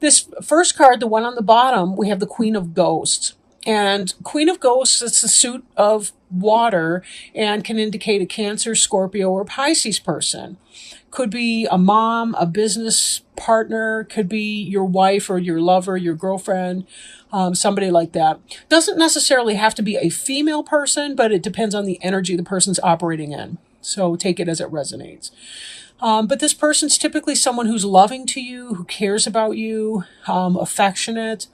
This first card, the one on the bottom, we have the Queen of Ghosts. And Queen of Ghosts, it's the suit of water and can indicate a Cancer, Scorpio, or Pisces person. Could be a mom, a business partner, could be your wife or your lover, your girlfriend, somebody like that. Doesn't necessarily have to be a female person, but it depends on the energy the person's operating in. So take it as it resonates. But this person's typically someone who's loving to you, who cares about you, affectionate,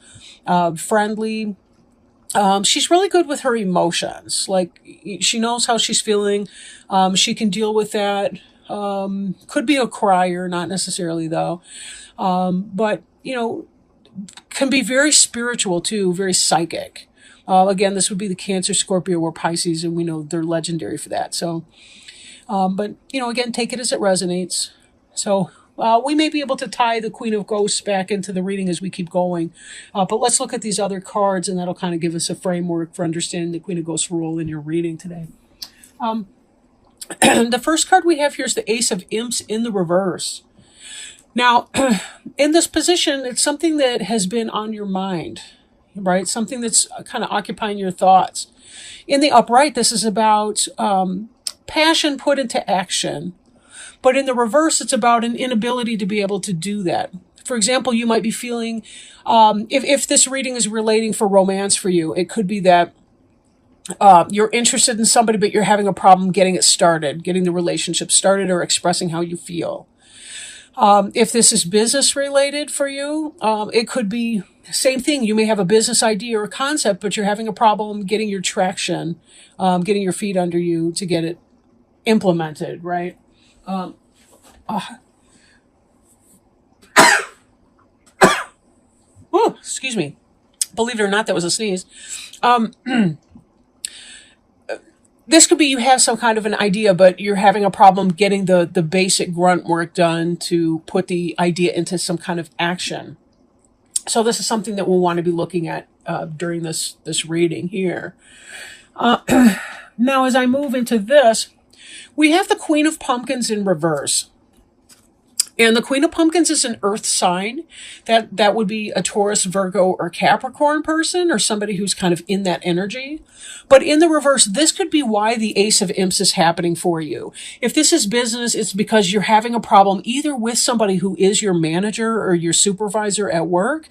friendly. She's really good with her emotions. Like, she knows how she's feeling. She can deal with that. Could be a crier, not necessarily though. But, can be very spiritual too, very psychic. Again, this would be the Cancer, Scorpio, or Pisces, and we know they're legendary for that. So, but, again, take it as it resonates. So, we may be able to tie the Queen of Ghosts back into the reading as we keep going. But let's look at these other cards, and that'll kind of give us a framework for understanding the Queen of Ghosts' role in your reading today. The first card we have here is the Ace of Imps in the reverse. Now, in this position, it's something that has been on your mind, right? Something that's kind of occupying your thoughts. In the upright, this is about passion put into action. But in the reverse, it's about an inability to be able to do that. For example, you might be feeling, if this reading is relating for romance for you, it could be that you're interested in somebody, but you're having a problem getting it started, getting the relationship started, or expressing how you feel. If this is business related for you, it could be the same thing. You may have a business idea or concept, but you're having a problem getting your traction, getting your feet under you to get it implemented, right? Oh, excuse me. Believe it or not, that was a sneeze. This could be you have some kind of an idea, but you're having a problem getting the basic grunt work done to put the idea into some kind of action. So this is something that we'll want to be looking at during this reading here. Now, as I move into this, we have the Queen of Pumpkins in reverse. And the Queen of Pumpkins is an earth sign. That would be a Taurus, Virgo, or Capricorn person, or somebody who's kind of in that energy. But in the reverse, this could be why the Ace of Imps is happening for you. If this is business, it's because you're having a problem either with somebody who is your manager or your supervisor at work,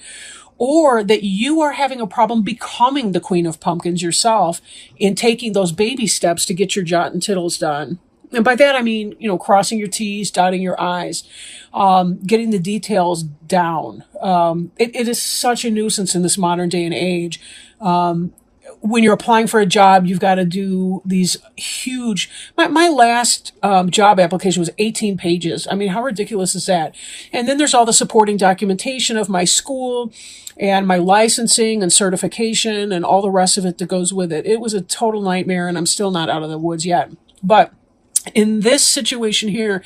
or that you are having a problem becoming the Queen of Pumpkins yourself in taking those baby steps to get your jot and tittles done. And by that, I mean, crossing your T's, dotting your I's, getting the details down. It is such a nuisance in this modern day and age. When you're applying for a job, you've got to do these huge, my last job application was 18 pages. I mean, how ridiculous is that? And then there's all the supporting documentation of my school and my licensing and certification and all the rest of it that goes with it. It was a total nightmare, and I'm still not out of the woods yet. But in this situation here,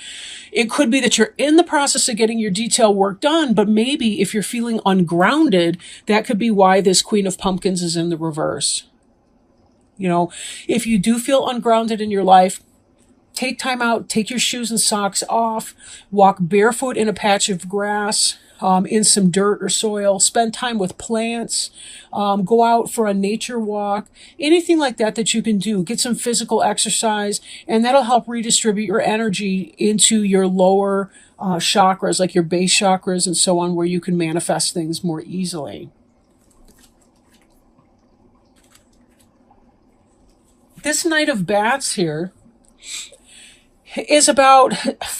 it could be that you're in the process of getting your detail work done, but maybe if you're feeling ungrounded, that could be why this Queen of Pumpkins is in the reverse. If you do feel ungrounded in your life, take time out, take your shoes and socks off, walk barefoot in a patch of grass, in some dirt or soil, spend time with plants, go out for a nature walk, anything like that you can do. Get some physical exercise, and that'll help redistribute your energy into your lower chakras, like your base chakras and so on, where you can manifest things more easily. This Knight of Bats here is about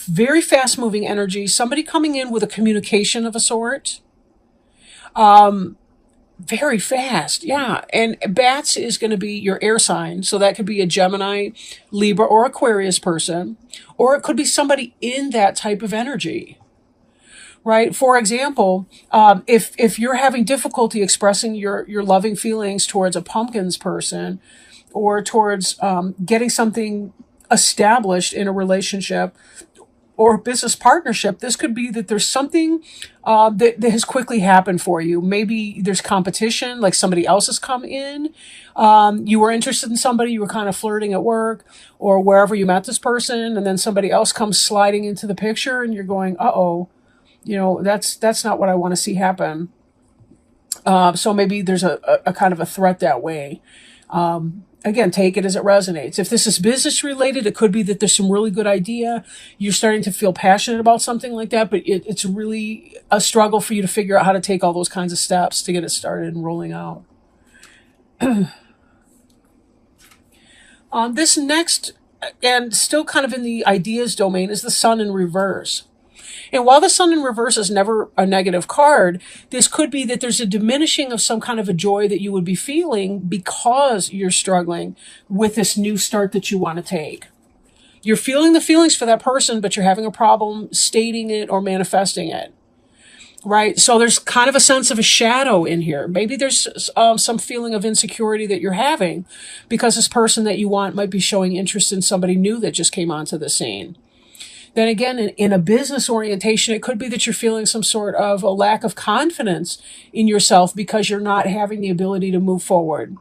very fast-moving energy, somebody coming in with a communication of a sort. Very fast, yeah. And Bats is going to be your air sign, so that could be a Gemini, Libra, or Aquarius person, or it could be somebody in that type of energy, right? For example, if you're having difficulty expressing your loving feelings towards a pumpkins person, or towards getting something established in a relationship or business partnership, this could be that there's something that has quickly happened for you. Maybe there's competition, like somebody else has come in. You were interested in somebody, you were kind of flirting at work or wherever you met this person, and then somebody else comes sliding into the picture, and you're going, uh-oh. That's not what I want to see happen. So maybe there's a kind of a threat that way. Again, take it as it resonates. If this is business related, it could be that there's some really good idea. You're starting to feel passionate about something like that, but it's really a struggle for you to figure out how to take all those kinds of steps to get it started and rolling out. This next, and still kind of in the ideas domain, is the Sun in reverse. And while the Sun in reverse is never a negative card, this could be that there's a diminishing of some kind of a joy that you would be feeling because you're struggling with this new start that you want to take. You're feeling the feelings for that person, but you're having a problem stating it or manifesting it. Right? So there's kind of a sense of a shadow in here. Maybe there's some feeling of insecurity that you're having because this person that you want might be showing interest in somebody new that just came onto the scene. Then again, in a business orientation, it could be that you're feeling some sort of a lack of confidence in yourself because you're not having the ability to move forward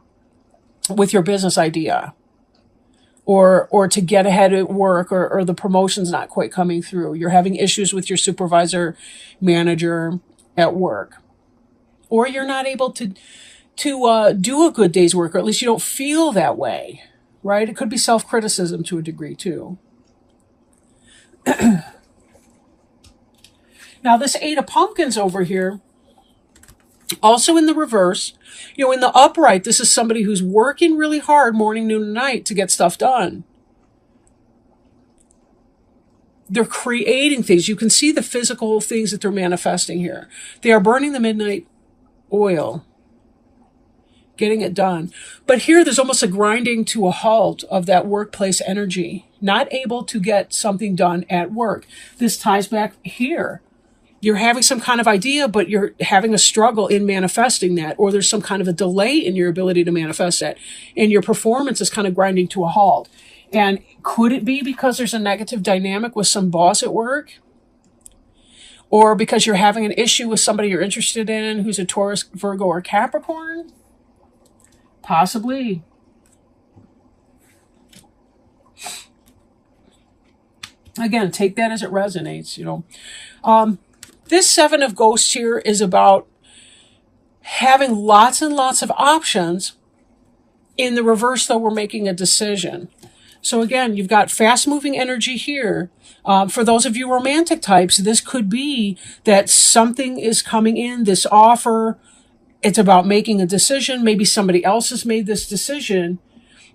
with your business idea, or to get ahead at work, or the promotion's not quite coming through. You're having issues with your supervisor, manager at work, or you're not able to do a good day's work, or at least you don't feel that way, right? It could be self-criticism to a degree too. Now, this Eight of Pumpkins over here, also in the reverse, in the upright, this is somebody who's working really hard morning, noon, and night to get stuff done. They're creating things. You can see the physical things that they're manifesting here. They are burning the midnight oil, getting it done. But here there's almost a grinding to a halt of that workplace energy, not able to get something done at work. This ties back here. You're having some kind of idea, but you're having a struggle in manifesting that, or there's some kind of a delay in your ability to manifest that, and your performance is kind of grinding to a halt. And could it be because there's a negative dynamic with some boss at work? Or because you're having an issue with somebody you're interested in who's a Taurus, Virgo, or Capricorn? Possibly. Again, take that as it resonates, This Seven of Ghosts here is about having lots and lots of options. In the reverse, though, we're making a decision. So again, you've got fast-moving energy here. For those of you romantic types, this could be that something is coming in, this offer. It's about making a decision. Maybe somebody else has made this decision,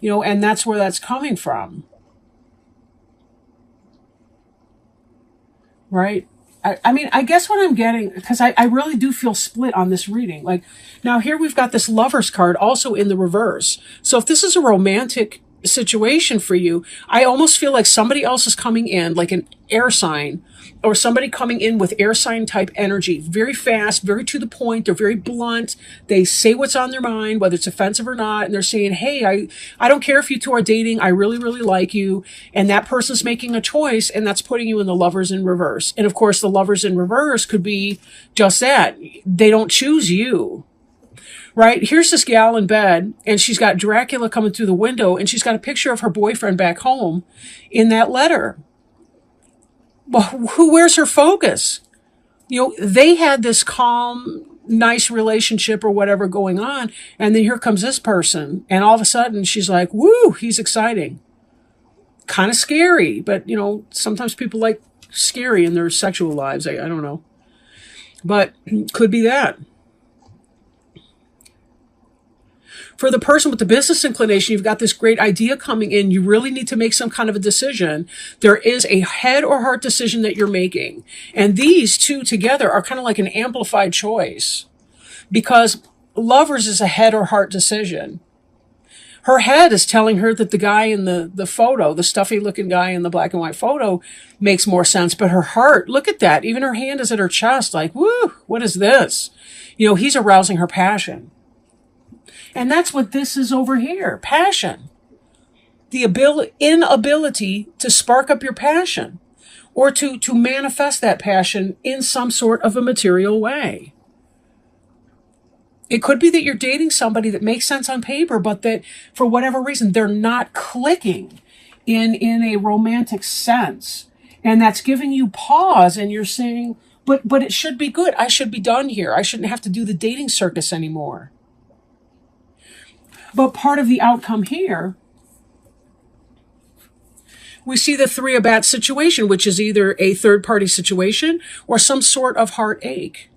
and that's where that's coming from. Right? I guess what I'm getting, because I really do feel split on this reading. Like, now here we've got this Lover's card also in the reverse. So if this is a romantic situation for you, I almost feel like somebody else is coming in, like an air sign, or somebody coming in with air sign type energy, very fast, very to the point. They're very blunt. They say what's on their mind, whether it's offensive or not. And they're saying, hey, I don't care if you two are dating. I really, really like you. And that person's making a choice, and that's putting you in the Lovers in reverse. And of course, the Lovers in reverse could be just that. They don't choose you. Right? Here's this gal in bed, and she's got Dracula coming through the window, and she's got a picture of her boyfriend back home in that letter. Well, where's her focus? They had this calm, nice relationship or whatever going on, and then here comes this person, and all of a sudden she's like, woo, he's exciting. Kind of scary, but, sometimes people like scary in their sexual lives. I don't know. But could be that. For the person with the business inclination, you've got this great idea coming in. You really need to make some kind of a decision. There is a head or heart decision that you're making. And these two together are kind of like an amplified choice, because Lovers is a head or heart decision. Her head is telling her that the guy in the photo, the stuffy looking guy in the black and white photo, makes more sense. But her heart, look at that. Even her hand is at her chest like, woo, what is this? He's arousing her passion. And that's what this is over here, passion. The inability to spark up your passion, or to manifest that passion in some sort of a material way. It could be that you're dating somebody that makes sense on paper, but that for whatever reason, they're not clicking in a romantic sense. And that's giving you pause, and you're saying, But it should be good. I should be done here. I shouldn't have to do the dating circus anymore. But part of the outcome here, we see the three of bats situation, which is either a third party situation or some sort of heartache.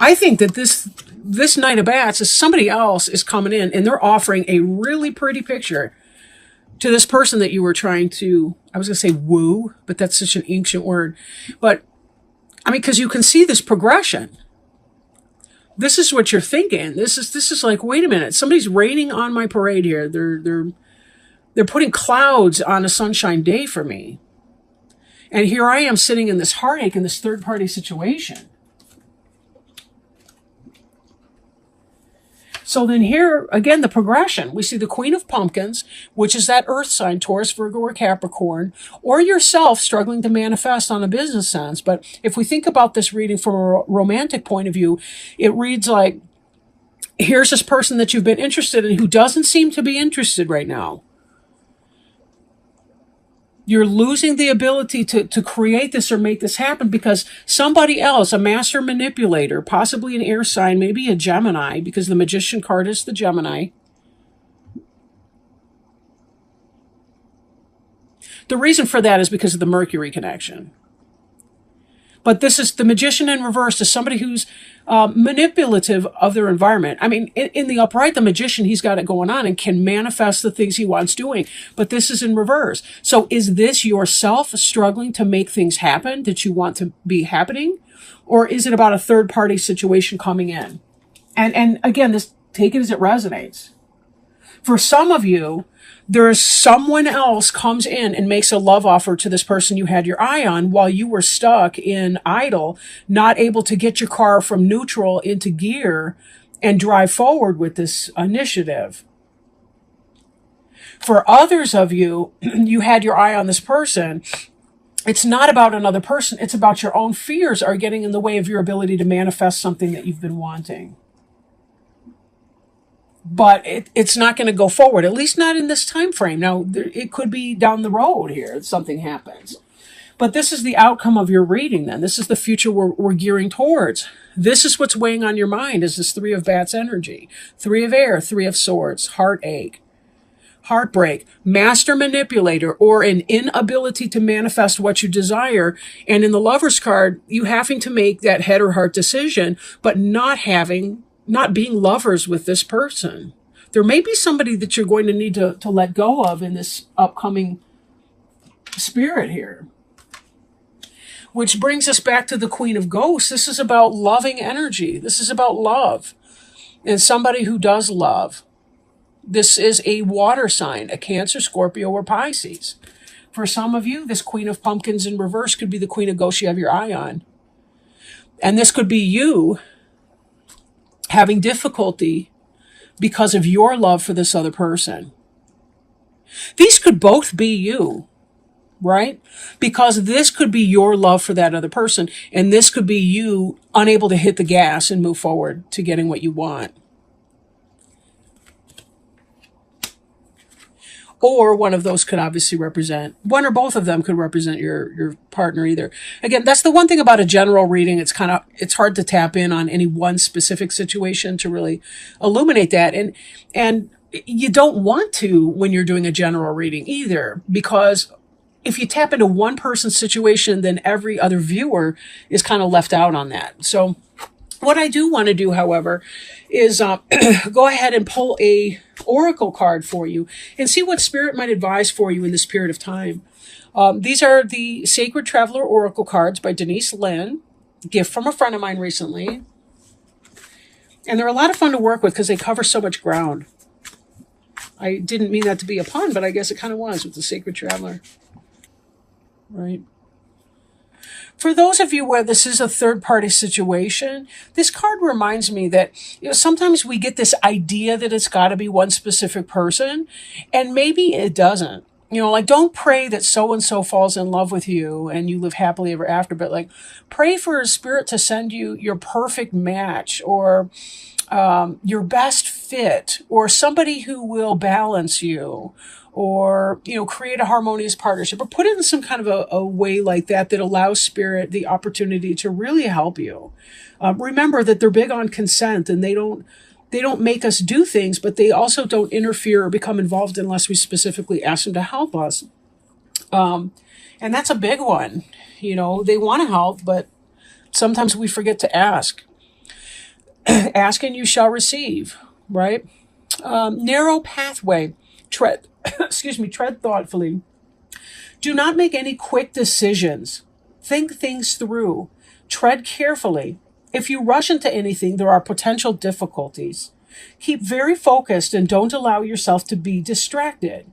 I think that this Knight of Bats is somebody else is coming in and they're offering a really pretty picture to this person that you were trying to, I was going to say woo, but that's such an ancient word. But I mean, because you can see this progression. This is what you're thinking. This is like, wait a minute, somebody's raining on my parade here. They're putting clouds on a sunshine day for me. And here I am sitting in this heartache in this third party situation. So then here, again, the progression. We see the Queen of Pumpkins, which is that earth sign, Taurus, Virgo, or Capricorn, or yourself struggling to manifest on a business sense. But if we think about this reading from a romantic point of view, it reads like, here's this person that you've been interested in who doesn't seem to be interested right now. You're losing the ability to create this or make this happen because somebody else, a master manipulator, possibly an air sign, maybe a Gemini, because the Magician card is the Gemini. The reason for that is because of the Mercury connection. But this is the Magician in reverse is somebody who's manipulative of their environment. I mean, in the upright, the Magician, he's got it going on and can manifest the things he wants doing. But this is in reverse. So is this yourself struggling to make things happen that you want to be happening? Or is it about a third party situation coming in? And again, this, take it as it resonates. For some of you, there is someone else comes in and makes a love offer to this person you had your eye on while you were stuck in idle, not able to get your car from neutral into gear and drive forward with this initiative. For others of you, you had your eye on this person. It's not about another person. It's about your own fears are getting in the way of your ability to manifest something that you've been wanting. But it's not going to go forward, at least not in this time frame. Now, it could be down the road here that something happens. But this is the outcome of your reading then. This is the future we're gearing towards. This is what's weighing on your mind is this Three of Bats energy. Three of Air, Three of Swords, heartache, heartbreak, master manipulator, or an inability to manifest what you desire. And in the Lover's card, you having to make that head or heart decision, but not being lovers with this person. There may be somebody that you're going to need to let go of in this upcoming spirit here. Which brings us back to the Queen of Ghosts. This is about loving energy. This is about love. And somebody who does love. This is a water sign, a Cancer, Scorpio, or Pisces. For some of you, this Queen of Pumpkins in reverse could be the Queen of Ghosts you have your eye on. And this could be you having difficulty because of your love for this other person. These could both be you, right? Because this could be your love for that other person, and this could be you unable to hit the gas and move forward to getting what you want. Or one of those could obviously represent, one or both of them could represent your partner either. Again, that's the one thing about a general reading. It's hard to tap in on any one specific situation to really illuminate that. And you don't want to when you're doing a general reading either, because if you tap into one person's situation, then every other viewer is kind of left out on that. So what I do want to do, however, is go ahead and pull a oracle card for you and see what Spirit might advise for you in this period of time. These are the Sacred Traveler Oracle cards by Denise Lynn, gift from a friend of mine recently. And they're a lot of fun to work with because they cover so much ground. I didn't mean that to be a pun, but I guess it kind of was with the Sacred Traveler. Right? For those of you where this is a third-party situation, this card reminds me that sometimes we get this idea that it's got to be one specific person, and maybe it doesn't. Like don't pray that so-and-so falls in love with you and you live happily ever after, but like pray for a spirit to send you your perfect match or your best fit or somebody who will balance you or, create a harmonious partnership, or put it in some kind of a way like that that allows spirit the opportunity to really help you. Remember that they're big on consent, and they don't make us do things, but they also don't interfere or become involved unless we specifically ask them to help us. And that's a big one. They want to help, but sometimes we forget to ask. Ask and you shall receive, right? Narrow pathway. Tread, tread thoughtfully. Do not make any quick decisions. Think things through. Tread carefully. If you rush into anything, there are potential difficulties. Keep very focused and don't allow yourself to be distracted.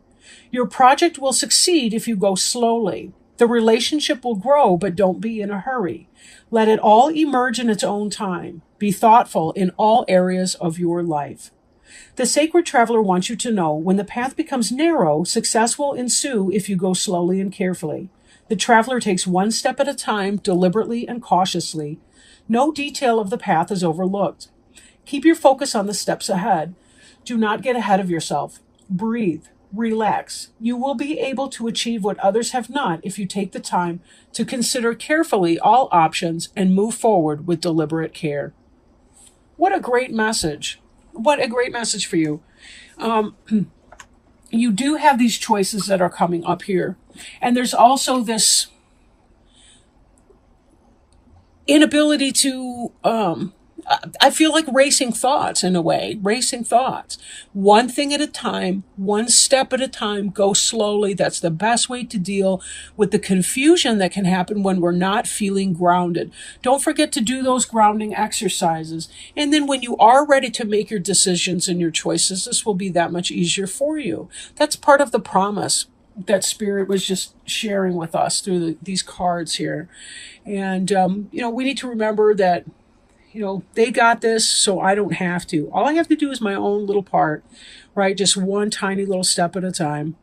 Your project will succeed if you go slowly. The relationship will grow, but don't be in a hurry. Let it all emerge in its own time. Be thoughtful in all areas of your life. The sacred traveler wants you to know when the path becomes narrow, success will ensue if you go slowly and carefully. The traveler takes one step at a time, deliberately and cautiously. No detail of the path is overlooked. Keep your focus on the steps ahead. Do not get ahead of yourself. Breathe. Relax. You will be able to achieve what others have not if you take the time to consider carefully all options and move forward with deliberate care. What a great message. What a great message for you. You do have these choices that are coming up here. And there's also this inability to, I feel like racing thoughts in a way, racing thoughts. One thing at a time, one step at a time, go slowly. That's the best way to deal with the confusion that can happen when we're not feeling grounded. Don't forget to do those grounding exercises. And then when you are ready to make your decisions and your choices, this will be that much easier for you. That's part of the promise that Spirit was just sharing with us through these cards here. And, we need to remember that, they got this, so I don't have to. All I have to do is my own little part, right? Just one tiny little step at a time.